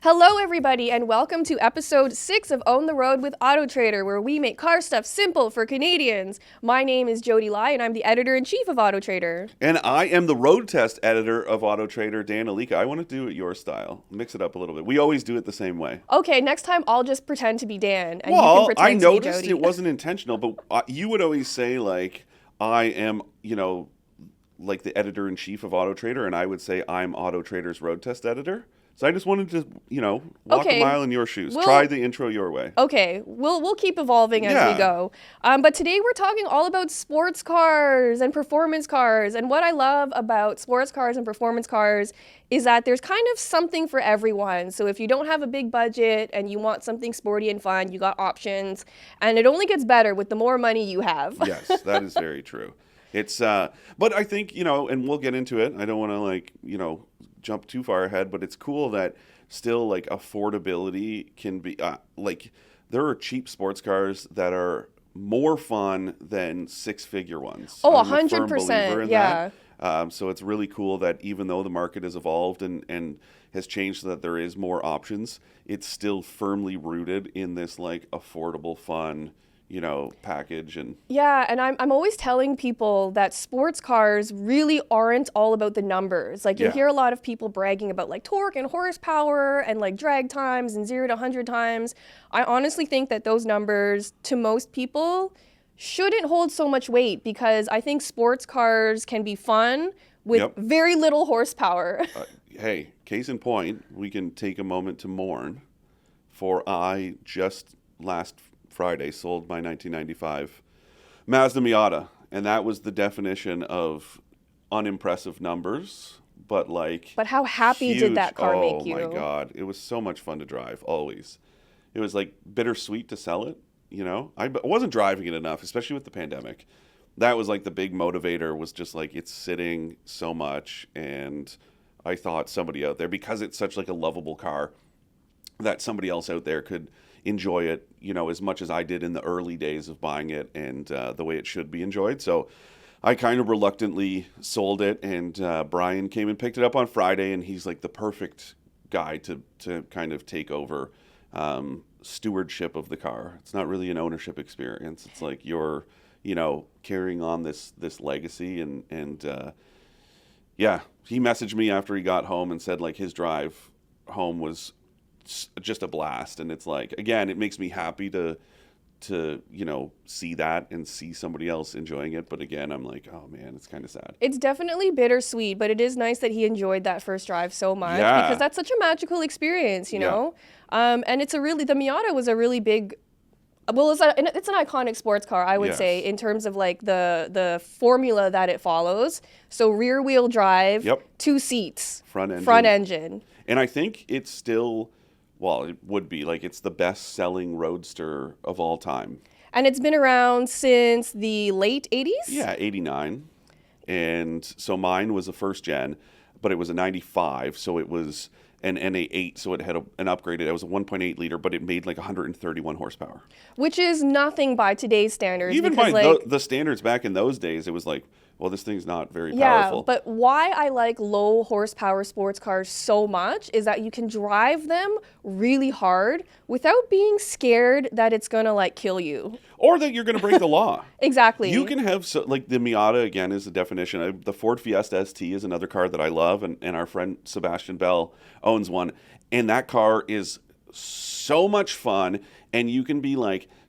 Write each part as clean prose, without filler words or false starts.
Hello, everybody, and welcome to episode 6 of Own the Road with AutoTrader, where we make car stuff simple for Canadians. My name is Jody Lai, and I'm the editor-in-chief of AutoTrader. And I am the road test editor of AutoTrader, Dan Alika. I want to do it your style. Mix it up a little bit. We always do it the same way. Okay, next time I'll just pretend to be Dan, and you can pretend I to be noticed Jody. it wasn't intentional, but you would always say, like, I am, like the editor-in-chief of AutoTrader, and I would say I'm AutoTrader's road test editor. So I just wanted to, walk a mile in your shoes. Try the intro your way. Okay, we'll keep evolving as we go. But today we're talking all about sports cars and performance cars. And what I love about sports cars and performance cars is that there's kind of something for everyone. So if you don't have a big budget and you want something sporty and fun, you got options. And it only gets better with the more money you have. Yes, that is very true. It's, but I think, and we'll get into it. I don't want to jump too far ahead, but it's cool that still affordability can be there are cheap sports cars that are more fun than six-figure ones. Oh, I'm a firm 100%. believer in Yeah. that. So it's really cool that even though the market has evolved and has changed so that there is more options, it's still firmly rooted in this affordable, fun, package. And yeah, and I'm always telling people that sports cars really aren't all about the numbers. You hear a lot of people bragging about torque and horsepower and drag times and 0 to 100 times. I honestly think that those numbers to most people shouldn't hold so much weight, because I think sports cars can be fun with very little horsepower. Hey, case in point, we can take a moment to mourn, for I just last Friday sold my 1995 Mazda Miata, and that was the definition of unimpressive numbers, but how happy huge. Did that car make you? Oh my God, it was so much fun to drive. Always, it was bittersweet to sell it. I wasn't driving it enough, especially with the pandemic. That was the big motivator, was just it's sitting so much, and I thought somebody out there, because it's such a lovable car, that somebody else out there could enjoy it, as much as I did in the early days of buying it, and the way it should be enjoyed. So I kind of reluctantly sold it, and Brian came and picked it up on Friday, and he's the perfect guy to kind of take over stewardship of the car. It's not really an ownership experience. It's you're, carrying on this legacy, and he messaged me after he got home and said his drive home was just a blast. And it's again, it makes me happy to see that and see somebody else enjoying it. But again, I'm oh man, it's kind of sad. It's definitely bittersweet, but it is nice that he enjoyed that first drive so much, because that's such a magical experience, know? And it's the Miata was a really big, it's an iconic sports car, I would say, in terms of the formula that it follows. So rear wheel drive, 2 seats, front engine. And I think it's still, it would be it's the best selling roadster of all time. And it's been around since the late 80s? Yeah, 89. And so mine was a first gen, but it was a 95. So it was an NA8. So it had an upgraded, it was a 1.8 liter, but it made 131 horsepower. Which is nothing by today's standards. Even by the standards back in those days, it was well, this thing's not very powerful. Yeah, but why I like low horsepower sports cars so much is that you can drive them really hard without being scared that it's going to kill you. Or that you're going to break the law. Exactly. You can have, the Miata, again, is the definition. The Ford Fiesta ST is another car that I love, and our friend Sebastian Bell owns one. And that car is so much fun, and you can be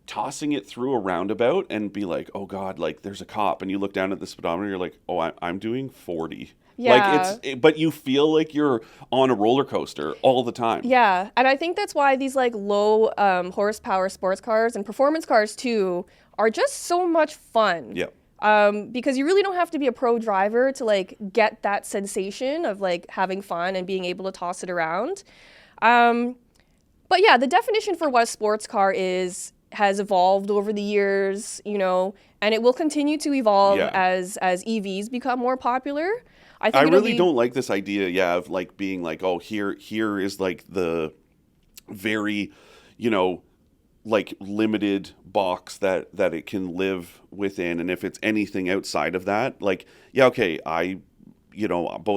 tossing it through a roundabout and be oh God, there's a cop, and you look down at the speedometer, you're oh, I'm doing 40. Yeah. But you feel you're on a roller coaster all the time. Yeah, and I think that's why these low horsepower sports cars and performance cars too are just so much fun. Yeah. Because you really don't have to be a pro driver to get that sensation of having fun and being able to toss it around. But yeah, the definition for what a sports car has evolved over the years, and it will continue to evolve as EVs become more popular. I really don't like this idea, of being oh, here is the very, limited box that it can live within, and if it's anything outside of that, both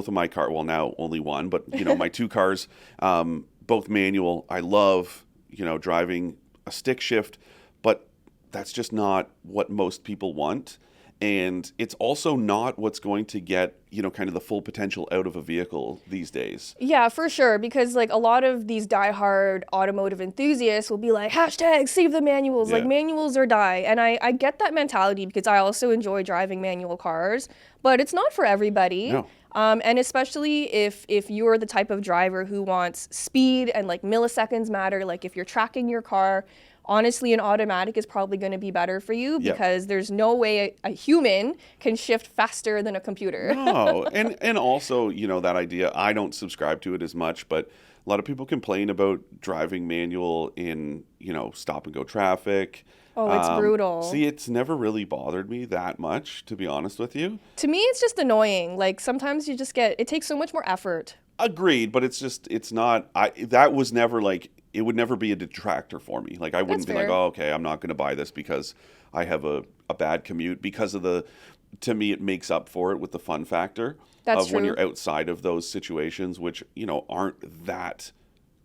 of my car, well, now only one, but my 2 cars, both manual. I love, driving a stick shift, but that's just not what most people want. And it's also not what's going to get, kind of the full potential out of a vehicle these days. Yeah, for sure. Because like a lot of these diehard automotive enthusiasts will be like, hashtag save the manuals, like manuals or die. And I get that mentality because I also enjoy driving manual cars, but it's not for everybody. No. And especially if you're the type of driver who wants speed and like milliseconds matter, like if you're tracking your car, honestly, an automatic is probably going to be better for you because there's no way a human can shift faster than a computer. No, and also, that idea, I don't subscribe to it as much, but a lot of people complain about driving manual in, stop and go traffic. Oh, it's brutal. See, it's never really bothered me that much, to be honest with you. To me, it's just annoying. Like sometimes you just it takes so much more effort. Agreed, but it's not, that was never like, it would never be a detractor for me. Like I wouldn't be like, oh, okay, I'm not going to buy this because I have a bad commute because of to me, it makes up for it with the fun factor of when you're outside of those situations, which, aren't that,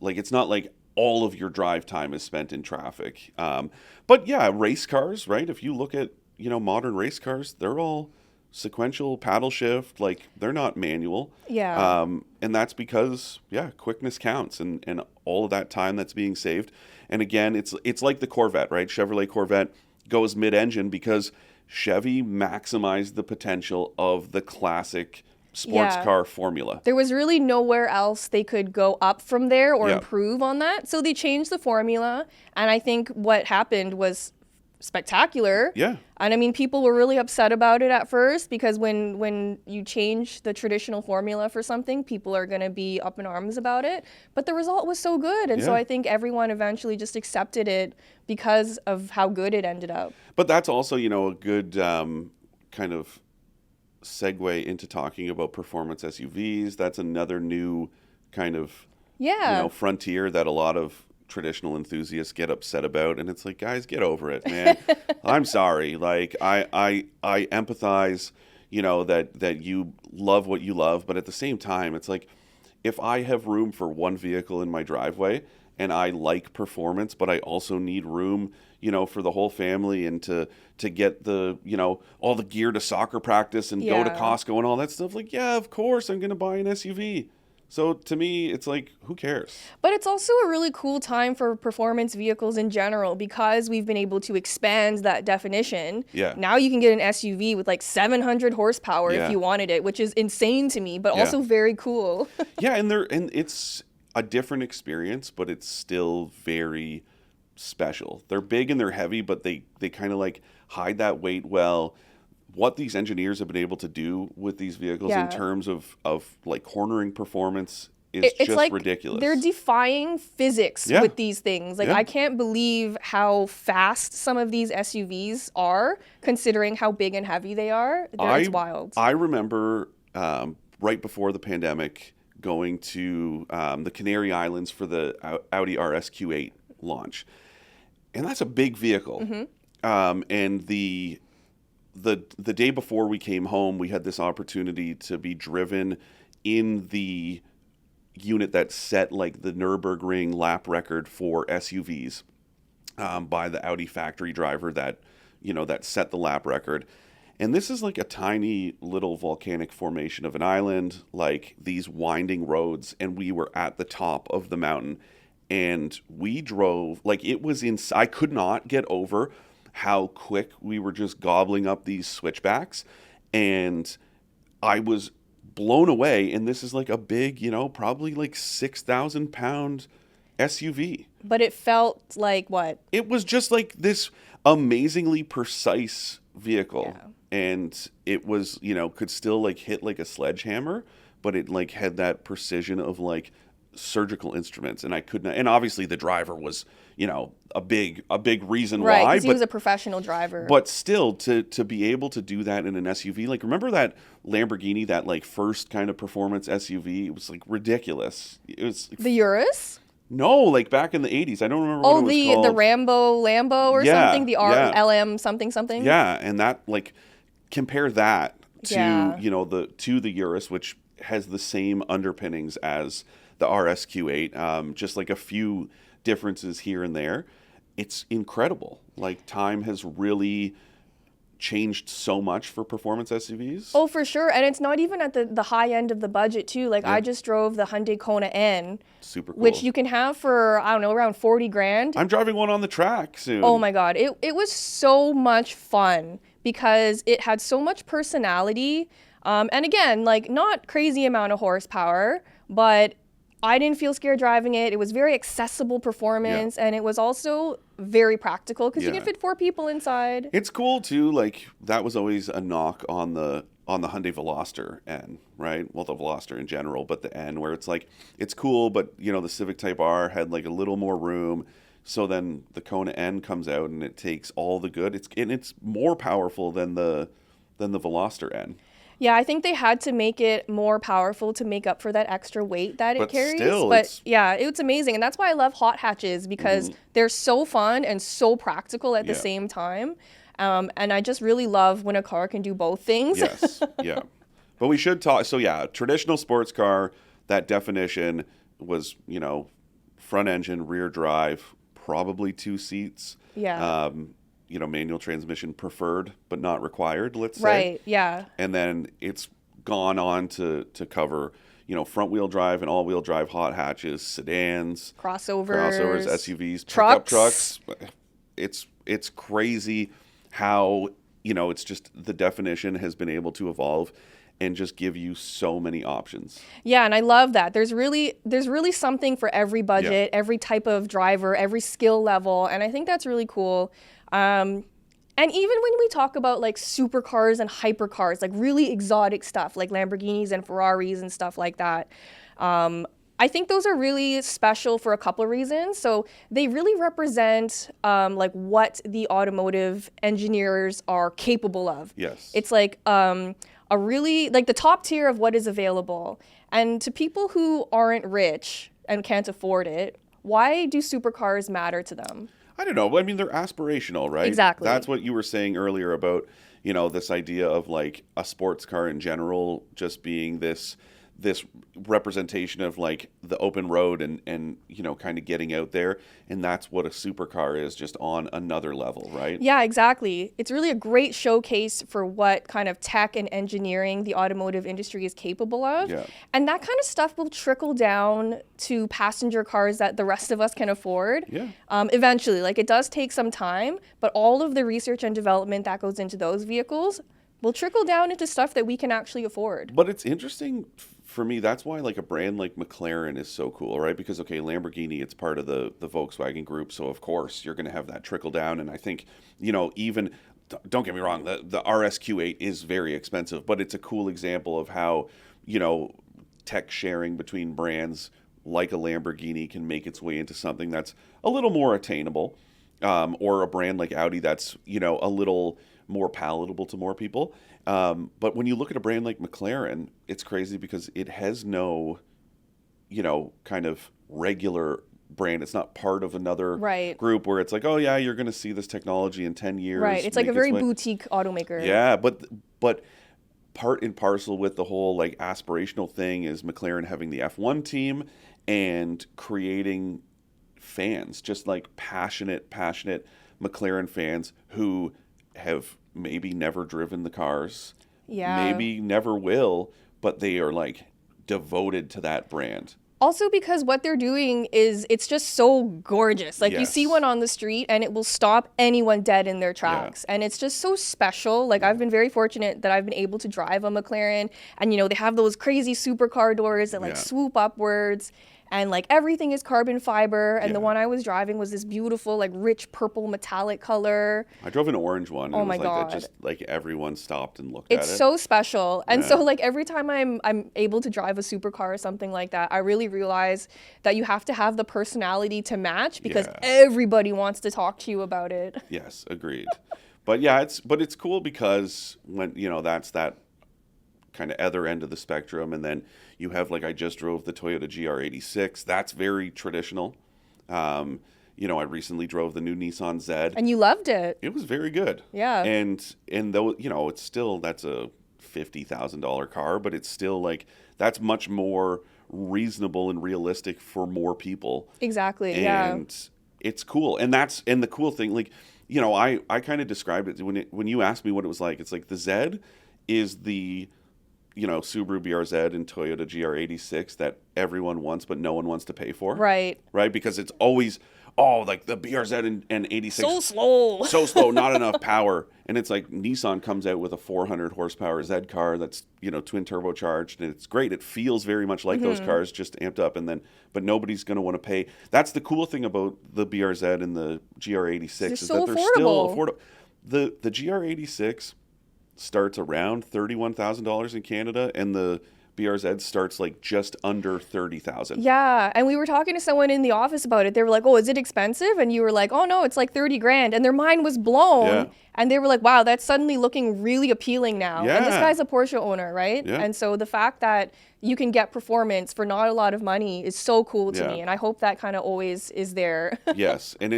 like, it's not like all of your drive time is spent in traffic. But yeah, race cars, right? If you look at, modern race cars, they're all sequential paddle shift, like they're not manual. Yeah. And that's because, quickness counts and all of that time that's being saved. And again, it's like the Corvette, right? Chevrolet Corvette goes mid-engine because Chevy maximized the potential of the classic sports car formula. There was really nowhere else they could go up from there or improve on that. So they changed the formula. And I think what happened was spectacular. Yeah. And I mean, people were really upset about it at first because when you change the traditional formula for something, people are going to be up in arms about it. But the result was so good. And so I think everyone eventually just accepted it because of how good it ended up. But that's also, a good kind of segue into talking about performance SUVs. That's another new kind of, frontier that a lot of traditional enthusiasts get upset about, and it's like, guys, get over it, man. I'm sorry. Like I empathize, that you love what you love, but at the same time, it's like if I have room for one vehicle in my driveway and I like performance, but I also need room, for the whole family and to get the, all the gear to soccer practice and go to Costco and all that stuff, like, yeah, of course I'm going to buy an SUV. So to me, it's like, who cares? But it's also a really cool time for performance vehicles in general because we've been able to expand that definition. Yeah. Now you can get an SUV with like 700 horsepower if you wanted it, which is insane to me, but also very cool. Yeah, and it's a different experience, but it's still very special. They're big and they're heavy, but they kind of like hide that weight well. What these engineers have been able to do with these vehicles in terms of like cornering performance is it's just like ridiculous. They're defying physics with these things. Like I can't believe how fast some of these SUVs are, considering how big and heavy they are. It's wild. I remember right before the pandemic going to the Canary Islands for the Audi RS Q8 launch, and that's a big vehicle. And the day before we came home, we had this opportunity to be driven in the unit that set like the Nürburgring lap record for SUVs by the Audi factory driver that set the lap record. And this is like a tiny little volcanic formation of an island, like these winding roads, and we were at the top of the mountain, and we drove like it was I could not get over how quick we were just gobbling up these switchbacks, and I was blown away. And this is like a big, probably like 6,000 pound SUV. But it felt like what? It was just like this amazingly precise vehicle. Yeah. And it was, could still like hit like a sledgehammer, but it like had that precision of like surgical instruments. And I could not, and obviously the driver was, a big reason right, why. But he was a professional driver. But still, to be able to do that in an SUV, like remember that Lamborghini, that like first kind of performance SUV? It was like ridiculous. It was the Urus? No, like back in the 80s. I don't remember what it was called. The Lambo or something? The LM something? Yeah, and that like compare that to, to the Urus, which has the same underpinnings as the RS Q8, just like a few differences here and there. It's incredible. Like, time has really changed so much for performance SUVs. Oh, for sure. And it's not even at the high end of the budget, too. Like, I just drove the Hyundai Kona N. Super cool. Which you can have for, I don't know, around 40 grand. I'm driving one on the track soon. Oh, my God. It was so much fun because it had so much personality. And again, like, not crazy amount of horsepower, but I didn't feel scared driving it. It was very accessible performance, and it was also very practical because you can fit 4 people inside. It's cool too. Like, that was always a knock on the Hyundai Veloster N, right? Well, the Veloster in general, but the N, where it's like, it's cool, but you know, the Civic Type R had like a little more room. So then the Kona N comes out and it takes all the good. It's more powerful than the Veloster N. Yeah, I think they had to make it more powerful to make up for that extra weight that it carries. But yeah, it's amazing. And that's why I love hot hatches, because they're so fun and so practical at the same time. And I just really love when a car can do both things. Yes, yeah. But we should talk. So yeah, traditional sports car, that definition was, you know, front engine, rear drive, probably 2 seats. Yeah. You know, manual transmission preferred, but not required, let's say. Right, yeah. And then it's gone on to cover, you know, front-wheel drive and all-wheel drive hot hatches, sedans, crossovers, SUVs, pickup trucks. It's crazy how, you know, it's just the definition has been able to evolve and just give you so many options. Yeah, and I love that. There's really something for every budget, every type of driver, every skill level, and I think that's really cool. And even when we talk about like supercars and hypercars, like really exotic stuff like Lamborghinis and Ferraris and stuff like that, I think those are really special for a couple of reasons. So they really represent like what the automotive engineers are capable of. Yes. It's like a really like the top tier of what is available. And to people who aren't rich and can't afford it, why do supercars matter to them? I don't know. I mean, they're aspirational, right? Exactly. That's what you were saying earlier about, you know, this idea of like a sports car in general just being this representation of like the open road and you know, kind of getting out there. And that's what a supercar is, just on another level, right? Yeah, exactly. It's really a great showcase for what kind of tech and engineering the automotive industry is capable of. Yeah. And that kind of stuff will trickle down to passenger cars that the rest of us can afford. Yeah. Eventually, like, it does take some time, but all of the research and development that goes into those vehicles will trickle down into stuff that we can actually afford. But it's interesting for me. That's why like a brand like McLaren is so cool, right? Because, okay, Lamborghini, it's part of the Volkswagen group. So of course you're going to have that trickle down. And I think, you know, even, don't get me wrong, the RS Q8 is very expensive, but it's a cool example of how, you know, tech sharing between brands like a Lamborghini can make its way into something that's a little more attainable, or a brand like Audi that's, you know, a little more palatable to more people. But when you look at a brand like McLaren, it's crazy because it has no, you know, kind of regular brand. It's not part of another group where it's like, oh yeah, you're going to see this technology in 10 years. Right. It's like a very boutique automaker. Yeah, but part and parcel with the whole like aspirational thing is McLaren having the F1 team and creating fans, just like passionate McLaren fans who have maybe never driven the cars, maybe never will, but they are like devoted to that brand. Also because what they're doing is, it's just so gorgeous. Like, you see one on the street and it will stop anyone dead in their tracks. And it's just so special. Like, I've been very fortunate that I've been able to drive a McLaren, and, you know, they have those crazy supercar doors that like swoop upwards. And like everything is carbon fiber, and the one I was driving was this beautiful, like rich purple metallic color. I drove an orange one. And oh my God! That just like everyone stopped and looked at it. It's so special, and so like every time I'm able to drive a supercar or something like that, I really realize that you have to have the personality to match, because everybody wants to talk to you about it. Yes, agreed. But yeah, it's cool because when, you know, that's that kind of other end of the spectrum, and then you have, like, I just drove the Toyota GR86. That's very traditional. You know, I recently drove the new Nissan Z, and you loved it. It was very good. Yeah. And though, you know, it's still, that's a $50,000 car, but it's still like, that's much more reasonable and realistic for more people. Exactly. And it's cool. And the cool thing, like, you know, I kind of described it when you asked me what it was like. It's like the Z is the, you know, Subaru BRZ and Toyota GR86 that everyone wants, but no one wants to pay for. Right. Right? Because it's always, oh, like the BRZ and 86. So slow. So slow, not enough power. And it's like Nissan comes out with a 400 horsepower Z car that's, you know, twin turbocharged, and it's great. It feels very much like those cars, just amped up. But nobody's going to want to pay. That's the cool thing about the BRZ and the GR86 is that they're still affordable. The GR86 starts around $31,000 in Canada, and the BRZ starts like just under 30,000. Yeah, and we were talking to someone in the office about it. They were like, "Oh, is it expensive?" And you were like, "Oh no, it's like 30 grand." And their mind was blown. Yeah. And they were like, "Wow, that's suddenly looking really appealing now." Yeah. And this guy's a Porsche owner, right? Yeah. And so the fact that you can get performance for not a lot of money is so cool to Yeah. me, and I hope that kind of always is there. Yes, and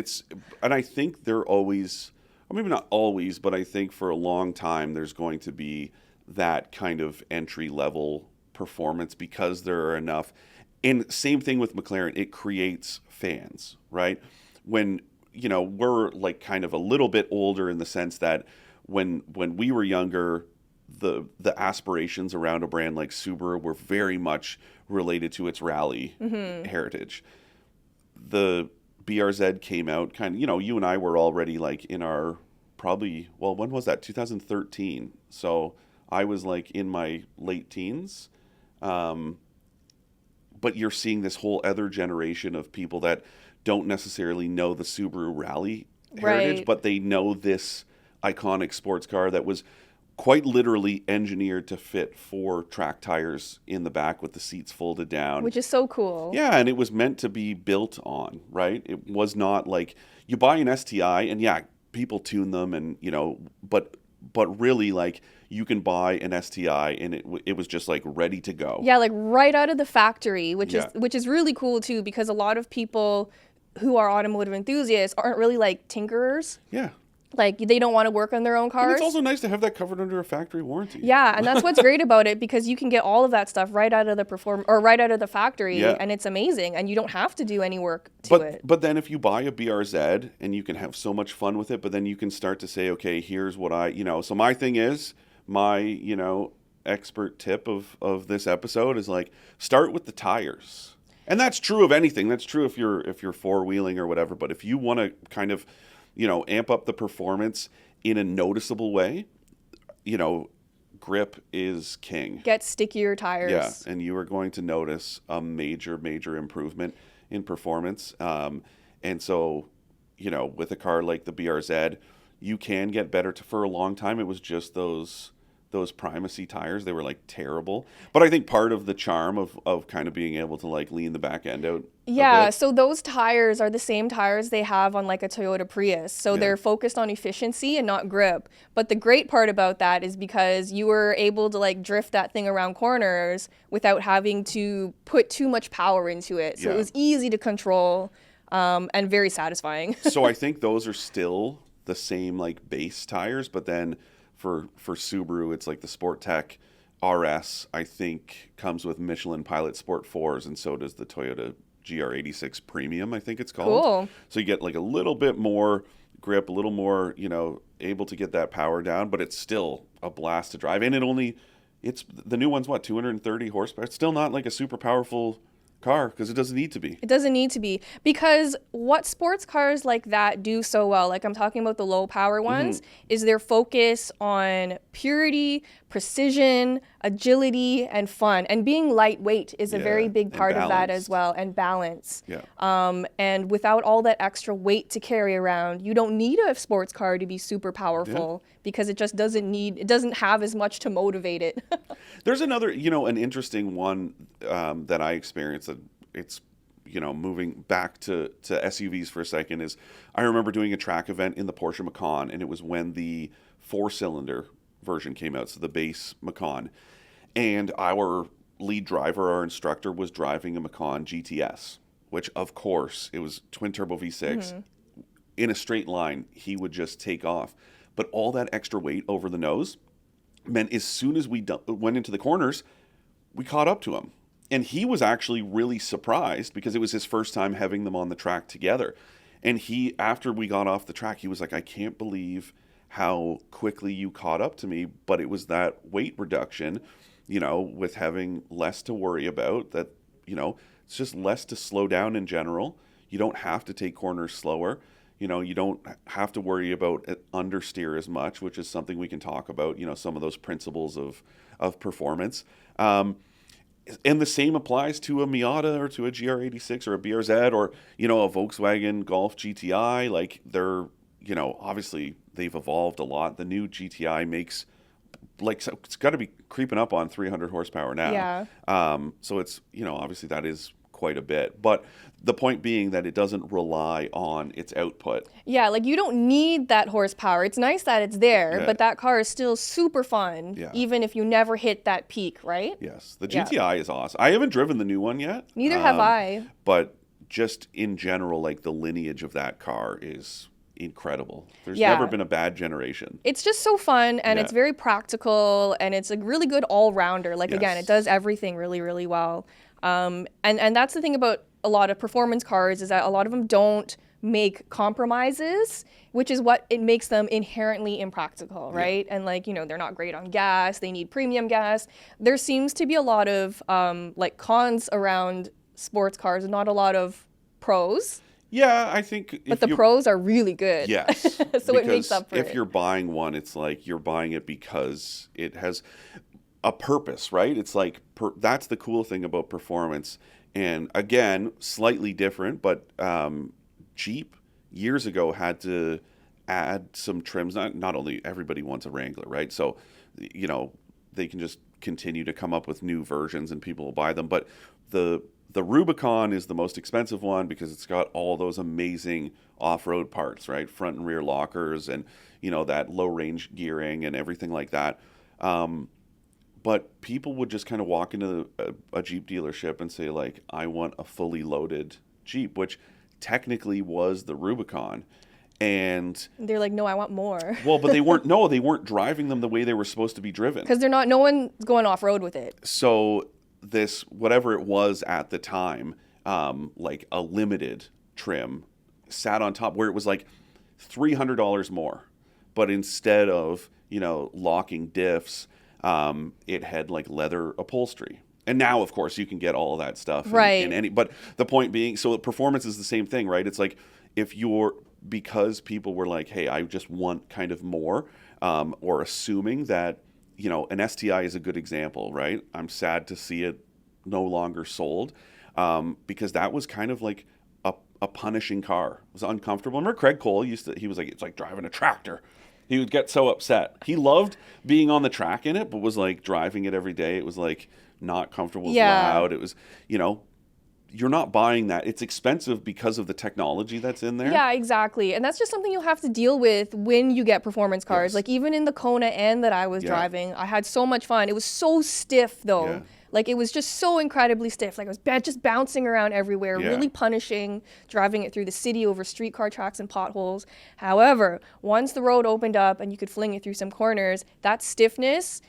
I think they're always, or maybe not always, but I think for a long time there's going to be that kind of entry level performance because there are enough. And same thing with McLaren, it creates fans, right? When, you know, we're like kind of a little bit older in the sense that when we were younger, the aspirations around a brand like Subaru were very much related to its rally heritage. The BRZ came out kind of, you know, you and I were already like in our probably, well, when was that? 2013. So I was like in my late teens. But you're seeing this whole other generation of people that don't necessarily know the Subaru rally heritage, Right. but they know this iconic sports car that was quite literally engineered to fit 4 track tires in the back with the seats folded down. Which is so cool. Yeah, and it was meant to be built on, right? It was not like you buy an STI and yeah, people tune them and, you know, but really like you can buy an STI and it was just like ready to go. Yeah, like right out of the factory, which Yeah. is really cool too, because a lot of people who are automotive enthusiasts aren't really like tinkerers. Yeah. Like they don't want to work on their own And cars. it's also nice to have that covered under a factory warranty. Yeah, and that's what's great about it, because you can get all of that stuff right out of the right out of the factory, Yeah. and it's amazing, and you don't have to do any work to it. But then if you buy a BRZ and you can have so much fun with it, but then you can start to say, okay, here's what so my thing is, my, expert tip of this episode is like, start with the tires. And that's true of anything. That's true if you're four-wheeling or whatever, but if you want to kind of, amp up the performance in a noticeable way, grip is king. Get stickier tires. Yeah, and you are going to notice a major, major improvement in performance. And so, with a car like the BRZ, you can get better. For a long time, it was just those primacy tires. They were like terrible. But I think part of the charm of kind of being able to like lean the back end out. Yeah, so those tires are the same tires they have on like a Toyota Prius. So they're focused on efficiency and not grip. But the great part about that is because you were able to like drift that thing around corners without having to put too much power into it. So it was easy to control and very satisfying. So I think those are still the same like base tires, but then for Subaru, it's like the Sport Tech RS, I think, comes with Michelin Pilot Sport 4s, and so does the Toyota GR86 Premium, I think it's called. Cool. So you get like a little bit more grip, a little more, able to get that power down, but it's still a blast to drive. And it's the new one's 230 horsepower. It's still not like a super powerful car because it doesn't need to be. It doesn't need to be, because what sports cars like that do so well, like I'm talking about the low power ones, is their focus on purity, precision, agility, and fun. And being lightweight is a very big part of that as well, and balance. Yeah. And without all that extra weight to carry around, you don't need a sports car to be super powerful because it just doesn't have as much to motivate it. There's another, an interesting one that I experienced. That it's, moving back to SUVs for a second, is I remember doing a track event in the Porsche Macan, and it was when the 4-cylinder version came out, so the base Macan. And our lead driver, our instructor, was driving a Macan GTS, which, of course, it was twin-turbo V6. In a straight line, he would just take off. But all that extra weight over the nose meant as soon as we went into the corners, we caught up to him. And he was actually really surprised because it was his first time having them on the track together. And he, after we got off the track, he was like, I can't believe how quickly you caught up to me. But it was that weight reduction, with having less to worry about, that, it's just less to slow down in general. You don't have to take corners slower. You don't have to worry about understeer as much, which is something we can talk about, some of those principles of performance. And the same applies to a Miata or to a GR86 or a BRZ or, a Volkswagen Golf GTI. Like they're, obviously they've evolved a lot. The new GTI makes so it's got to be creeping up on 300 horsepower now. Yeah. So it's, obviously that is quite a bit. But the point being that it doesn't rely on its output. Yeah, like you don't need that horsepower. It's nice that it's there, but that car is still super fun, even if you never hit that peak, right? Yes, the GTI is awesome. I haven't driven the new one yet. Neither have I. But just in general, like the lineage of that car is incredible. There's never been a bad generation. It's just so fun, and it's very practical, and it's a really good all-rounder. Like, again, it does everything really, really well. And that's the thing about a lot of performance cars, is that a lot of them don't make compromises, which is what it makes them inherently impractical, right? And they're not great on gas. They need premium gas. There seems to be a lot of cons around sports cars and not a lot of pros. Yeah, I think. But the pros are really good. Yes. So it makes up for it. If you're buying one, it's like you're buying it because it has a purpose, right? It's like that's the cool thing about performance. And again, slightly different, but Jeep years ago had to add some trims. Not only everybody wants a Wrangler, right? So, they can just continue to come up with new versions and people will buy them. But the Rubicon is the most expensive one because it's got all those amazing off-road parts, right? Front and rear lockers and, that low-range gearing and everything like that. But people would just kind of walk into a Jeep dealership and say, like, I want a fully loaded Jeep, which technically was the Rubicon. And they're like, no, I want more. Well, but they weren't driving them the way they were supposed to be driven. Because no one's going off-road with it. So this, whatever it was at the time, like a limited trim, sat on top where it was like $300 more. But instead of, locking diffs, it had like leather upholstery. And now, of course, you can get all of that stuff in any. But the point being, so performance is the same thing, right? It's like because people were like, hey, I just want kind of more, or assuming that, an STI is a good example, right? I'm sad to see it no longer sold, because that was kind of like a punishing car. It was uncomfortable. Remember Craig Cole he was like, it's like driving a tractor. He would get so upset. He loved being on the track in it, but was like driving it every day. It was like not comfortable, it was loud. It was, you're not buying that. It's expensive because of the technology that's in there. Yeah, exactly. And that's just something you'll have to deal with when you get performance cars. Yes. Like even in the Kona N that I was driving, I had so much fun. It was so stiff though. Yeah. Like it was just so incredibly stiff. Like it was just bouncing around everywhere, really punishing, driving it through the city over streetcar tracks and potholes. However, once the road opened up and you could fling it through some corners, that stiffness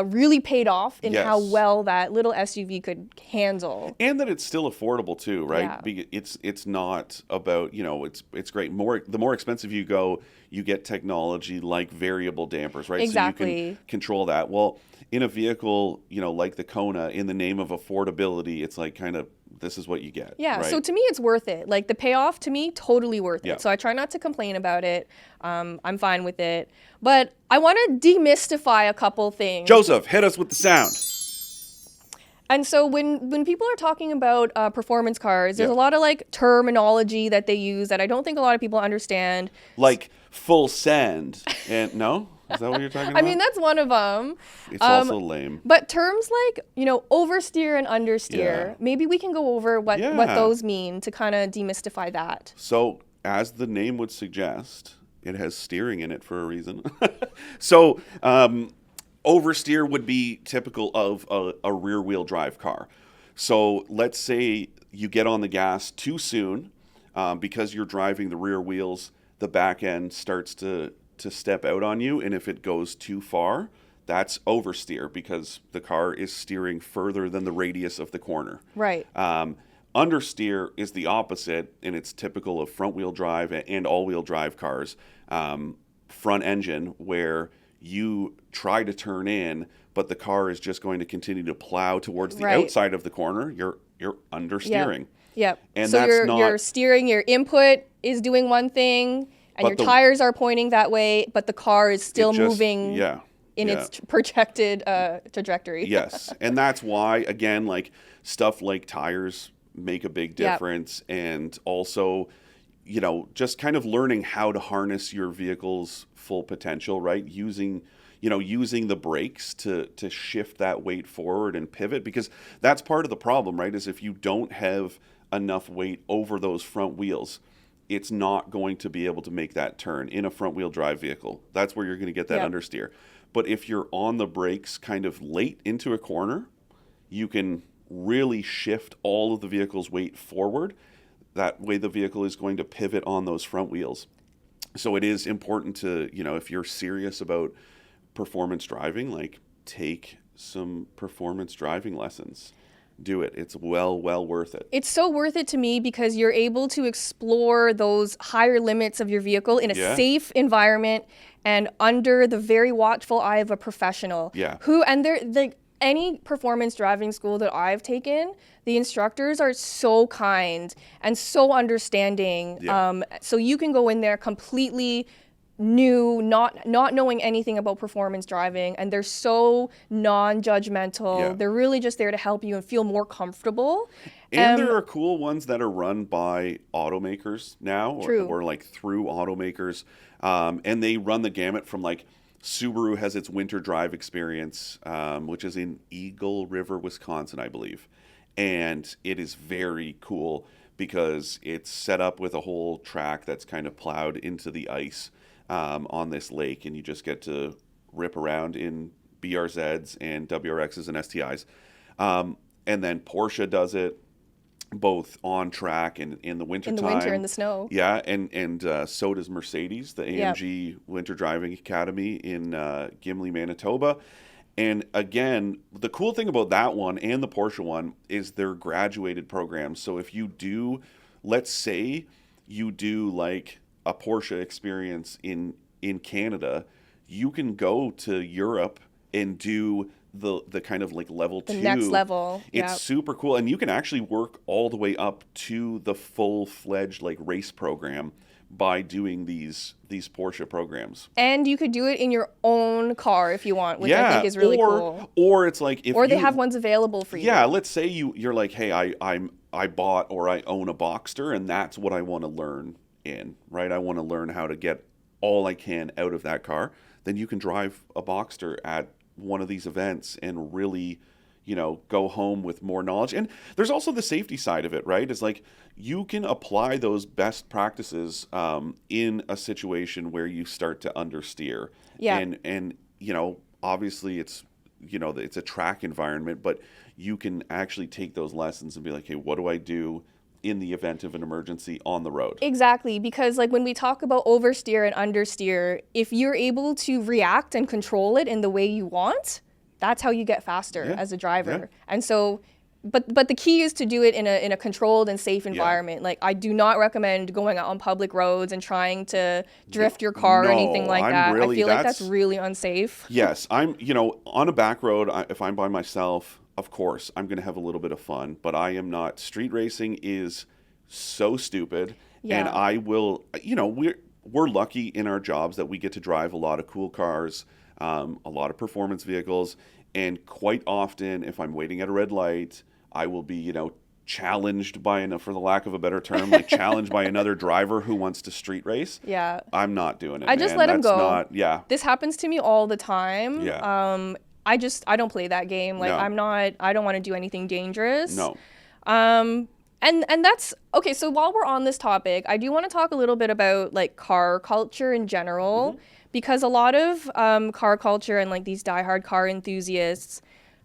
really paid off in how well that little SUV could handle. And that it's still affordable too, right? Yeah. It's not about, it's great. The more expensive you go, you get technology like variable dampers, right? Exactly. So you can control that. Well, in a vehicle, like the Kona, in the name of affordability, it's like kind of, this is what you get. Yeah, right? so to me, it's worth it. Like the payoff to me, totally worth it. So I try not to complain about it. I'm fine with it. But I want to demystify a couple things. Joseph, hit us with the sound. And so when people are talking about performance cars, there's a lot of like terminology that they use that I don't think a lot of people understand. Like full send. And no? Is that what you're talking about? I mean, that's one of them. It's also lame. But terms like, oversteer and understeer, maybe we can go over what those mean to kind of demystify that. So, as the name would suggest, it has steering in it for a reason. So, oversteer would be typical of a rear-wheel drive car. So, let's say you get on the gas too soon because you're driving the rear wheels, the back end starts to step out on you, and if it goes too far, that's oversteer because the car is steering further than the radius of the corner. Right. Understeer is the opposite, and it's typical of front-wheel drive and all-wheel drive cars. Front engine, where you try to turn in, but the car is just going to continue to plow towards the outside of the corner. You're understeering. Yep. And so that's not, you're steering, your input is doing one thing, and your tires are pointing that way, but the car is still moving in its projected trajectory. Yes. And that's why, again, like stuff like tires make a big difference. And also, you know, just kind of learning how to harness your vehicle's full potential, right? Using the brakes to shift that weight forward and pivot, because that's part of the problem, right? Is if you don't have enough weight over those front wheels, it's not going to be able to make that turn in a front wheel drive vehicle. That's where you're going to get that understeer. But if you're on the brakes kind of late into a corner, you can really shift all of the vehicle's weight forward. That way the vehicle is going to pivot on those front wheels. So it is important to, you know, if you're serious about performance driving, like take some performance driving lessons. Do it. It's well worth it. It's so worth it to me because you're able to explore those higher limits of your vehicle in a safe environment and under the very watchful eye of a professional. Yeah. Any performance driving school that I've taken, the instructors are so kind and so understanding. So you can go in there completely new, not knowing anything about performance driving, and they're so non-judgmental. Yeah. They're really just there to help you and feel more comfortable. And there are cool ones that are run by automakers now, or like through automakers, and they run the gamut from like Subaru has its winter drive experience, which is in Eagle River, Wisconsin, I believe. And it is very cool because it's set up with a whole track that's kind of plowed into the ice on this lake. And you just get to rip around in BRZs and WRXs and STIs. And then Porsche does it both on track and in the winter time. In the winter, in the snow. Yeah, and so does Mercedes, the AMG Winter Driving Academy in Gimli, Manitoba. And again, the cool thing about that one and the Porsche one is they're graduated programs. So if you do, let's say you do like a Porsche experience in Canada, you can go to Europe and do the kind of like level 2. The next level. It's super cool. And you can actually work all the way up to the full-fledged like race program by doing these Porsche programs. And you could do it in your own car if you want, which I think is really cool. Or it's like if they have ones available for you. Yeah, let's say you're like, hey, I bought or I own a Boxster and that's what I want to learn in, right? I want to learn how to get all I can out of that car. Then you can drive a Boxster at one of these events and really, you know, go home with more knowledge. And there's also the safety side of it, right? It's like you can apply those best practices in a situation where you start to understeer. Yeah. And you know, obviously it's, you know, it's a track environment, but you can actually take those lessons and be like, hey, what do I do in the event of an emergency on the road? Exactly, because like when we talk about oversteer and understeer, if you're able to react and control it in the way you want, that's how you get faster as a driver. And so, but the key is to do it in a controlled and safe environment. Like I do not recommend going out on public roads and trying to drift your car or anything like that. I feel like that's really unsafe. Yes, you know, on a back road, if I'm by myself, of course, I'm going to have a little bit of fun, but I am not. Street racing is so stupid, and I will, you know, we're lucky in our jobs that we get to drive a lot of cool cars, a lot of performance vehicles, and quite often, if I'm waiting at a red light, I will be, you know, challenged by, for the lack of a better term, like challenged by another driver who wants to street race. Yeah. I'm not doing it, I just let him go. Not, This happens to me all the time. Yeah. I don't play that game. Like I don't want to do anything dangerous. No. And that's okay. So while we're on this topic, I do want to talk a little bit about like car culture in general, because a lot of car culture and like these diehard car enthusiasts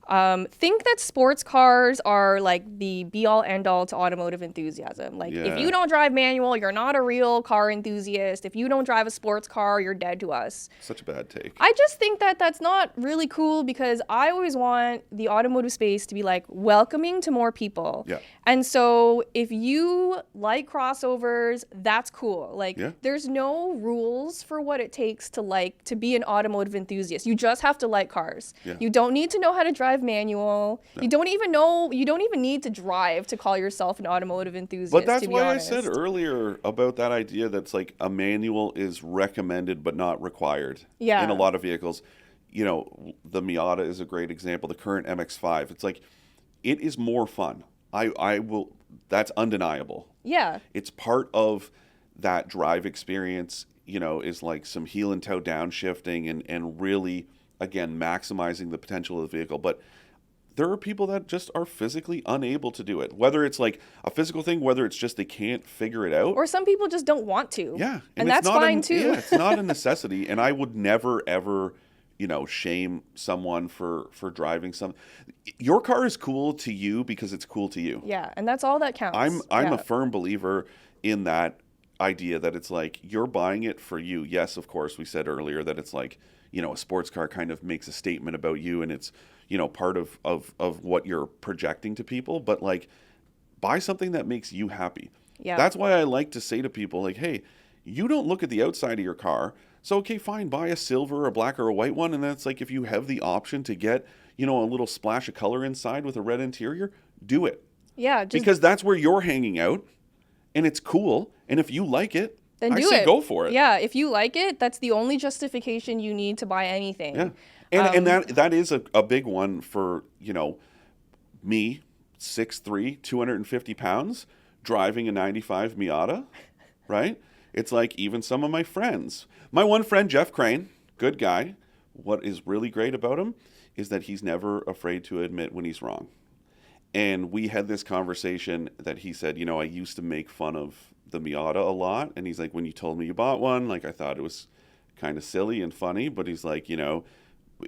think that sports cars are like the be-all end-all to automotive enthusiasm. Like, if you don't drive manual, you're not a real car enthusiast. If you don't drive a sports car, you're dead to us. Such a bad take. I just think that that's not really cool, because I always want the automotive space to be like welcoming to more people. Yeah. And so if you like crossovers, that's cool. Like, there's no rules for what it takes to be an automotive enthusiast. You just have to like cars. Yeah. You don't need to know how to drive manual. No. You don't even need to drive to call yourself an automotive enthusiast. But that's to be why honest. I said earlier about that idea that's like a manual is recommended but not required in a lot of vehicles. You know, the Miata is a great example. The current MX-5. It's like, it is more fun. That's undeniable. Yeah. It's part of that drive experience, you know, is like some heel and toe downshifting and really, again, maximizing the potential of the vehicle. But there are people that just are physically unable to do it, whether it's like a physical thing, whether it's just they can't figure it out. Or some people just don't want to. Yeah. And that's fine too. Yeah, it's not a necessity. And I would never, ever, you know, shame someone for driving some. Your car is cool to you because it's cool to you. Yeah, and that's all that counts. I'm a firm believer in that idea that it's like you're buying it for you. Yes, of course, we said earlier that it's like, you know, a sports car kind of makes a statement about you, and it's, you know, part of what you're projecting to people. But like, buy something that makes you happy. Yeah. That's why I like to say to people, like, hey, you don't look at the outside of your car. So, okay, fine, buy a silver, a black, or a white one. And then it's like, if you have the option to get, you know, a little splash of color inside with a red interior, do it. Yeah. Because that's where you're hanging out, and it's cool. And if you like it, then I say go for it. Yeah, if you like it, that's the only justification you need to buy anything. Yeah. And that is a big one for, you know, me, 6'3", 250 pounds, driving a 95 Miata, right? It's like even some of my friends. My one friend, Jeff Crane, good guy. What is really great about him is that he's never afraid to admit when he's wrong. And we had this conversation that he said, you know, I used to make fun of the Miata a lot. And he's like, when you told me you bought one, like, I thought it was kind of silly and funny. But he's like, you know,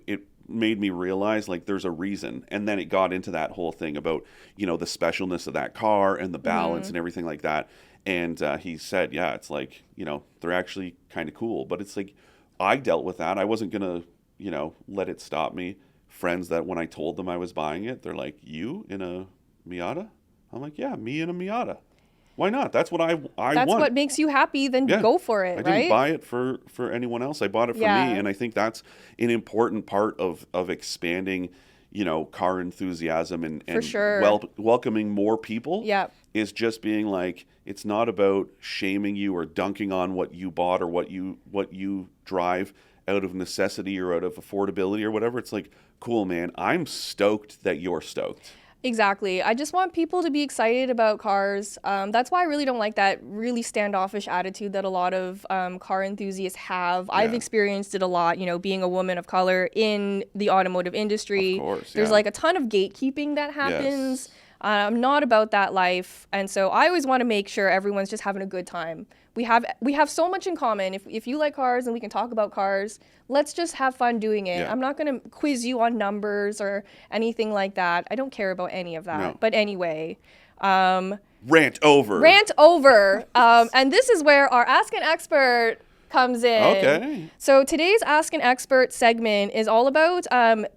it made me realize, like, there's a reason. And then it got into that whole thing about, you know, the specialness of that car and the balance and everything like that. And he said, yeah, it's like, you know, they're actually kind of cool. But it's like, I dealt with that. I wasn't going to, you know, let it stop me. Friends that when I told them I was buying it, they're like, you in a Miata? I'm like, yeah, me in a Miata. Why not? That's what I want. That's what makes you happy, then go for it, right? I didn't buy it for anyone else. I bought it for me. And I think that's an important part of expanding, you know, car enthusiasm and for sure. Welcoming more people. Yeah. Is just being like, it's not about shaming you or dunking on what you bought or what you drive out of necessity or out of affordability or whatever. It's like, cool, man, I'm stoked that you're stoked. Exactly. I just want people to be excited about cars. That's why I really don't like that really standoffish attitude that a lot of car enthusiasts have. Yeah. I've experienced it a lot, you know, being a woman of color in the automotive industry. Of course, there's like a ton of gatekeeping that happens. Yes. I'm not about that life. And so I always want to make sure everyone's just having a good time. We have so much in common. If you like cars and we can talk about cars, let's just have fun doing it. Yeah. I'm not going to quiz you on numbers or anything like that. I don't care about any of that. No. But anyway. Rant over. And this is where our Ask an Expert comes in. Okay. So today's Ask an Expert segment is all about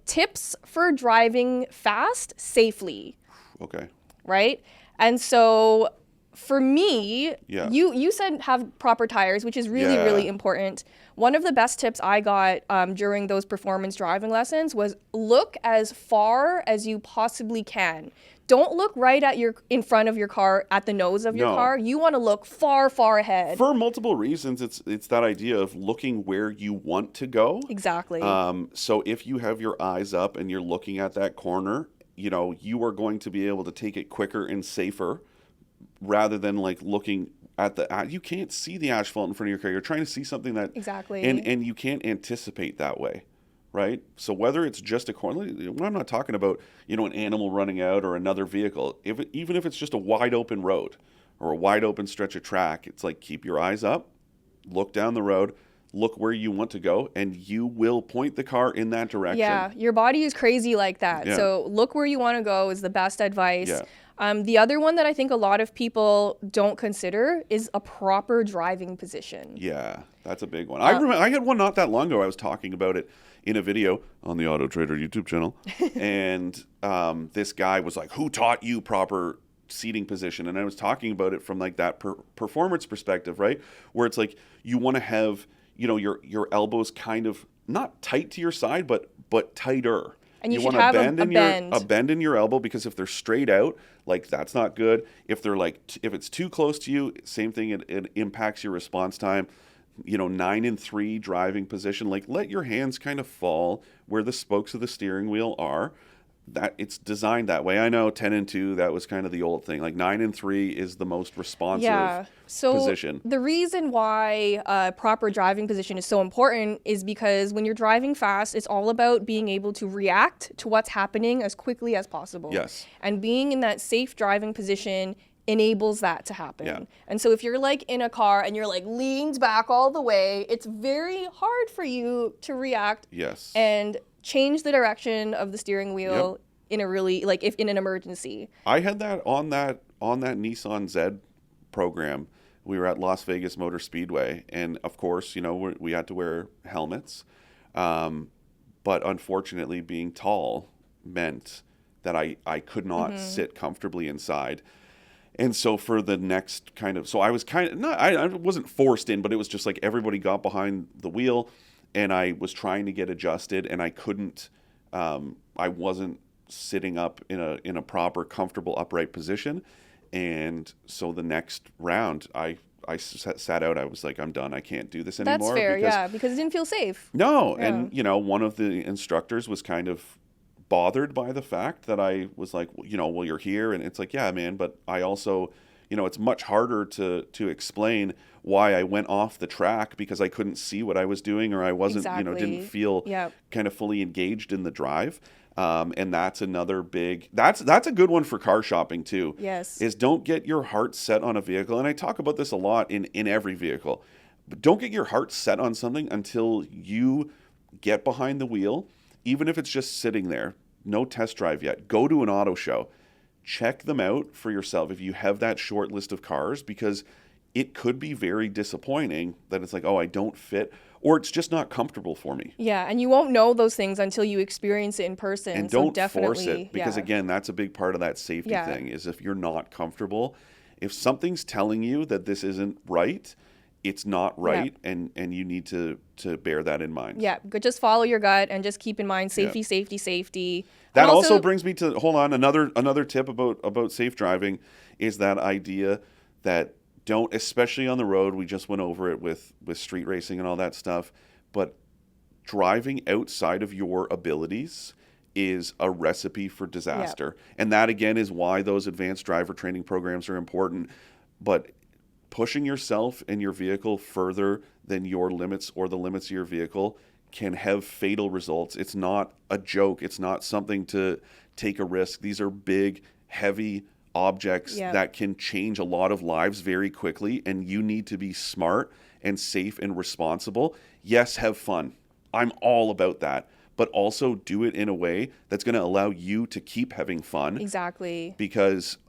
tips for driving fast safely. Okay. Right? And so for me, you said have proper tires, which is really, really important. One of the best tips I got during those performance driving lessons was look as far as you possibly can. Don't look right at in front of your car, at the nose of your car. You want to look far, far ahead. For multiple reasons, it's that idea of looking where you want to go. Exactly. So if you have your eyes up and you're looking at that corner, you know, you are going to be able to take it quicker and safer rather than like looking at you can't see the asphalt in front of your car. You're trying to see something that exactly, and you can't anticipate that way, right? So whether it's just a corner, I'm not talking about, you know, an animal running out or another vehicle. Even if it's just a wide open road or a wide open stretch of track, it's like keep your eyes up, look down the road, look where you want to go, and you will point the car in that direction. Yeah, your body is crazy like that. Yeah. So look where you want to go is the best advice. Yeah. The other one that I think a lot of people don't consider is a proper driving position. Yeah, that's a big one. I remember I had one not that long ago. I was talking about it in a video on the AutoTrader YouTube channel, and this guy was like, "Who taught you proper seating position?" And I was talking about it from like that performance perspective, right? Where it's like you want to have, you know, your elbows kind of not tight to your side, but tighter. And you should want have a bend a bend in your elbow, because if they're straight out, like that's not good. If they're like if it's too close to you, same thing. It impacts your response time. You know, 9-3 driving position. Like let your hands kind of fall where the spokes of the steering wheel are. That it's designed that way. I know 10-2, that was kind of the old thing. Like 9-3 is the most responsive position. The reason why proper driving position is so important is because when you're driving fast, it's all about being able to react to what's happening as quickly as possible. Yes. And being in that safe driving position enables that to happen. Yeah. And so if you're like in a car and you're like leaned back all the way, it's very hard for you to react. Yes. And change the direction of the steering wheel in a really, like if in an emergency. I had that on that Nissan Z program. We were at Las Vegas Motor Speedway, and of course, you know, we had to wear helmets. But unfortunately, being tall meant that I could not sit comfortably inside. And so for the next kind of, so I was kind of, I wasn't forced in, but it was just like everybody got behind the wheel, and I was trying to get adjusted, and I couldn't, I wasn't sitting up in a proper, comfortable, upright position. And so the next round, I sat out. I was like, I'm done. I can't do this anymore. That's fair, because it didn't feel safe. No, yeah. And, you know, one of the instructors was kind of bothered by the fact that I was like, you know, well, you're here. And it's like, yeah, man, but I also, you know, it's much harder to explain why I went off the track because I couldn't see what I was doing, or I wasn't, you know, didn't feel kind of fully engaged in the drive. And that's another big, that's a good one for car shopping too. Yes. Is don't get your heart set on a vehicle. And I talk about this a lot in every vehicle, but don't get your heart set on something until you get behind the wheel, even if it's just sitting there, no test drive yet. Go to an auto show, check them out for yourself if you have that short list of cars, because it could be very disappointing that it's like, oh, I don't fit, or it's just not comfortable for me. Yeah, and you won't know those things until you experience it in person. And so don't force it, because again, that's a big part of that safety thing, is if you're not comfortable, if something's telling you that this isn't right, it's not right, and you need to bear that in mind. Yeah, just follow your gut and just keep in mind safety, safety. That also brings me to, hold on, another tip about safe driving is that idea that don't, especially on the road, we just went over it with street racing and all that stuff, but driving outside of your abilities is a recipe for disaster. And that, again, is why those advanced driver training programs are important. But pushing yourself and your vehicle further than your limits or the limits of your vehicle can have fatal results. It's not a joke. It's not something to take a risk. These are big, heavy objects that can change a lot of lives very quickly, and you need to be smart and safe and responsible. Yes, have fun. I'm all about that. But also do it in a way that's going to allow you to keep having fun. Exactly. Because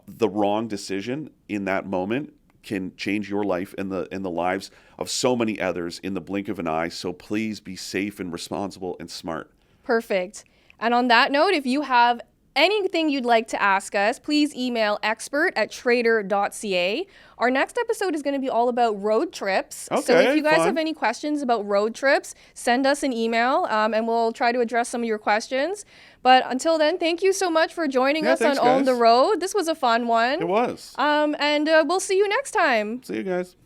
the wrong decision in that moment can change your life and the lives of so many others in the blink of an eye. So please be safe and responsible and smart. Perfect. And on that note, if you have anything you'd like to ask us, please email expert@trader.ca. Our next episode is going to be all about road trips. Okay, so if you guys have any questions about road trips, send us an email and we'll try to address some of your questions. But until then, thank you so much for joining us on Own the Road. This was a fun one. It was. And we'll see you next time. See you guys.